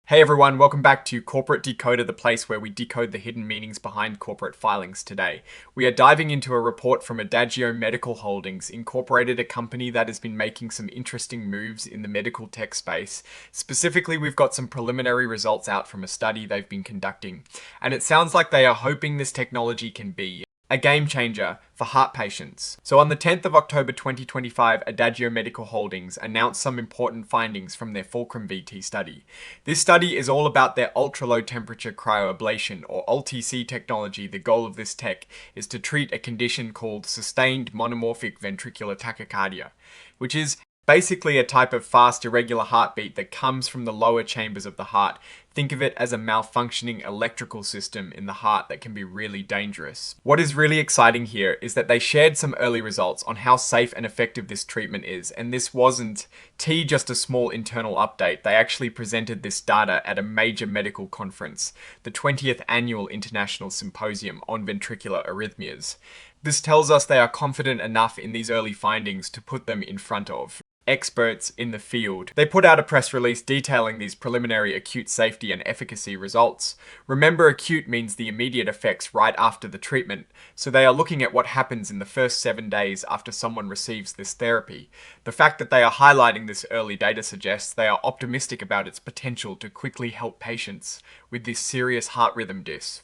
Hey everyone, welcome back to Corporate Decoder, the place where we decode the hidden meanings behind corporate filings today. We are diving into a report from Adagio Medical Holdings, Incorporated, a company that has been making some interesting moves in the medical tech space. Specifically, we've got some preliminary results out from a study they've been conducting, and it sounds like they are hoping this technology can be a game changer for heart patients. So on the 10th of October 2025, Adagio Medical Holdings announced some important findings from their Fulcrum VT study. This study is all about their ultra-low temperature cryoablation, or ULTC technology. The goal of this tech is to treat a condition called sustained monomorphic ventricular tachycardia, which is basically a type of fast, irregular heartbeat that comes from the lower chambers of the heart. Think of it as a malfunctioning electrical system in the heart that can be really dangerous. What is really exciting here is that they shared some early results on how safe and effective this treatment is, and this wasn't just a small internal update. They actually presented this data at a major medical conference, the 20th Annual International Symposium on Ventricular Arrhythmias. This tells us they are confident enough in these early findings to put them in front of experts in the field. They put out a press release detailing these preliminary acute safety and efficacy results. Remember, acute means the immediate effects right after the treatment, so they are looking at what happens in the first 7 days after someone receives this therapy. The fact that they are highlighting this early data suggests they are optimistic about its potential to quickly help patients with this serious heart rhythm disorder.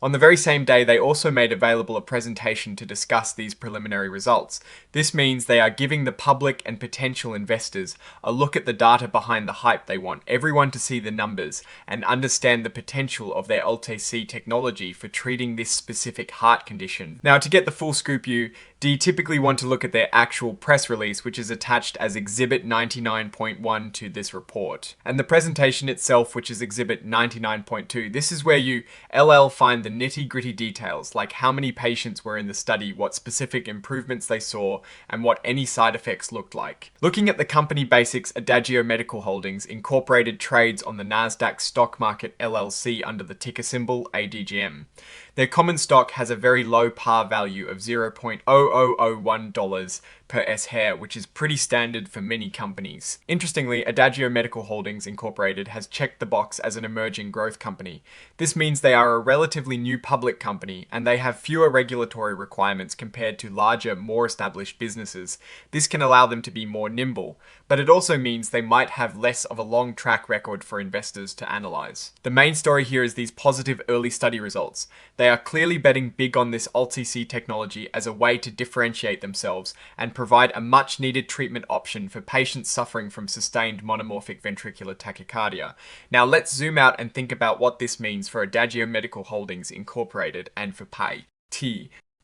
On the very same day, they also made available a presentation to discuss these preliminary results. This means they are giving the public and potential investors a look at the data behind the hype. They want everyone to see the numbers and understand the potential of their ULTC technology for treating this specific heart condition. Now, to get the full scoop, do you typically want to look at their actual press release, which is attached as Exhibit 99.1 to this report. And the presentation itself, which is Exhibit 99.2, this is where you find the nitty-gritty details, like how many patients were in the study, what specific improvements they saw, and what any side effects looked like. Looking at the company basics, Adagio Medical Holdings Incorporated trades on the Nasdaq stock market LLC under the ticker symbol ADGM. Their common stock has a very low par value of $0.0001 per S-hair, which is pretty standard for many companies. Interestingly, Adagio Medical Holdings Incorporated has checked the box as an emerging growth company. This means they are a relatively new public company, and they have fewer regulatory requirements compared to larger, more established businesses. This can allow them to be more nimble, but it also means they might have less of a long track record for investors to analyze. The main story here is these positive early study results. They are clearly betting big on this ULTC technology as a way to differentiate themselves and provide a much needed treatment option for patients suffering from sustained monomorphic ventricular tachycardia. Now let's zoom out and think about what this means for Adagio Medical Holdings Incorporated and for pay.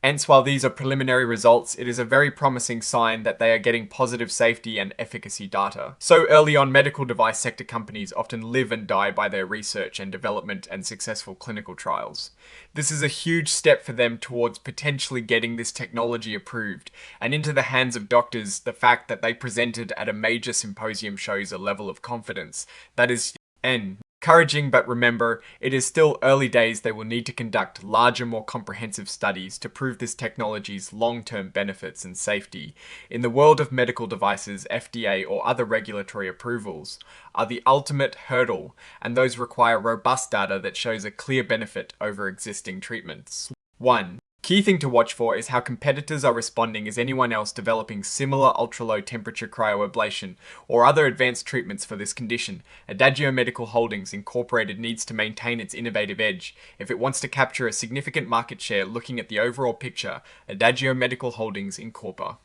Hence, while these are preliminary results, it is a very promising sign that they are getting positive safety and efficacy data. So early on, medical device sector companies often live and die by their research and development and successful clinical trials. This is a huge step for them towards potentially getting this technology approved and into the hands of doctors. The fact that they presented at a major symposium shows a level of confidence that is encouraging, but remember, it is still early days. They will need to conduct larger, more comprehensive studies to prove this technology's long-term benefits and safety. In the world of medical devices, FDA or other regulatory approvals are the ultimate hurdle, and those require robust data that shows a clear benefit over existing treatments. 1. Key thing to watch for is how competitors are responding. Is anyone else developing similar ultra-low temperature cryoablation or other advanced treatments for this condition? Adagio Medical Holdings Incorporated needs to maintain its innovative edge. If it wants to capture a significant market share, looking at the overall picture, Adagio Medical Holdings Incorporated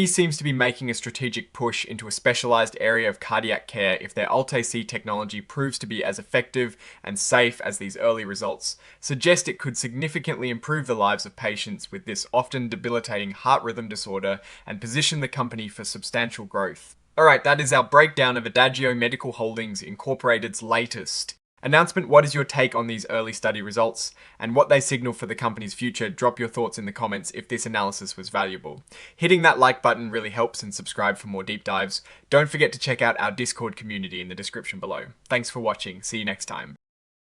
seems to be making a strategic push into a specialized area of cardiac care if their ULTC technology proves to be as effective and safe as these early results suggest. It could significantly improve the lives of patients with this often debilitating heart rhythm disorder and position the company for substantial growth. Alright, that is our breakdown of Adagio Medical Holdings Incorporated's latest announcement. What is your take on these early study results and what they signal for the company's future? Drop your thoughts in the comments if this analysis was valuable. Hitting that like button really helps, and subscribe for more deep dives. Don't forget to check out our Discord community in the description below. Thanks for watching. See you next time.